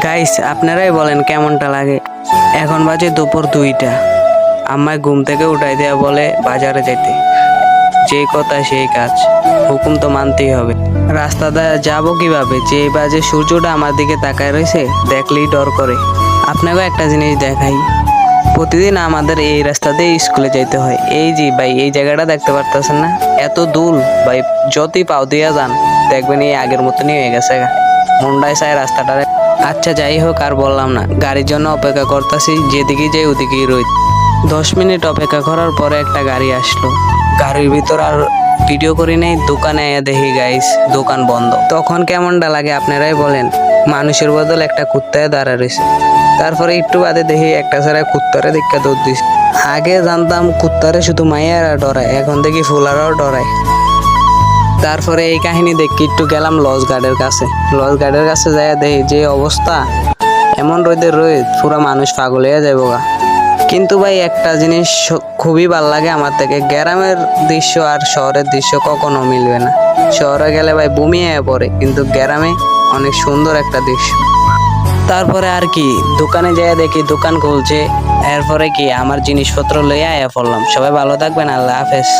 Guys আপনারাই বলেন কেমনটা লাগে। এখন বাজে দুপুর 2টা। আম্মায় ঘুম থেকে উঠাই দেয়া বলে বাজারে যেতে। যে কথা সেই কাজ, হুকুম তো মানতেই হবে। রাস্তাটা যাবো কিভাবে, যে বাজে সূর্যটা আমার দিকে তাকায় রয়েছে, দেখলেই ডর করে। আপনাকেও একটা জিনিস দেখাই, প্রতিদিন আমাদের এই রাস্তাতেই স্কুলে যেতে হয়। এই যে ভাই, এই জায়গাটা দেখতে পারতেছেন না, এত দূর ভাই, যতই পাও দিয়া যান দেখবেন এই আগের মতনই হয়ে গেছে। মুন্ডায় চায় রাস্তাটা। আচ্ছা যাই হোক, আর বললাম না, গাড়ির জন্য অপেক্ষা করতেছি, যেদিকে যাই ওদিকেই রই। 10 মিনিট অপেক্ষা করার পরে একটা গাড়ি আসলো। গাড়ির ভিতর আর ভিডিও করি নাই, দোকানে আয়া দেখি গাইস দোকান বন্ধ। তখন কেমনটা লাগে আপনারাই বলেন। মানুষের বদল একটা কুত্তায় দাঁড়া রয়েছে। তারপরে একটু বাদে দেখি একটা ছাড়া কুত্তারে দেখা দৌড় দিছে। আগে জানতাম কুত্তারে শুধু মাইয়ারা ডরায়, এখন দেখি ফুলারাও ডরায়। তারপরে এই কাহিনী দেখি একটু গেলাম লজ গার্ডের কাছে। লজ গার্ডের কাছে যাই দেখি যে অবস্থা, এমন রোদে রোদ পুরা মানুষ পাগল হয়ে যাবো গা। কিন্তু ভাই একটা জিনিস খুবই ভালো লাগে আমার থেকে, গ্রামের দৃশ্য আর শহরের দৃশ্য কখনো মিলবে না। শহরে গেলে ভাই বমি হয়ে পড়ে, কিন্তু গ্রামে অনেক সুন্দর একটা দৃশ্য। তারপরে আর কি, দোকানে যেয়ে দেখি দোকান খুলছে। এরপরে কি আমার জিনিসপত্র লইয়া আয়া পড়লাম। সবাই ভালো থাকবেন, আল্লাহ হাফেজ।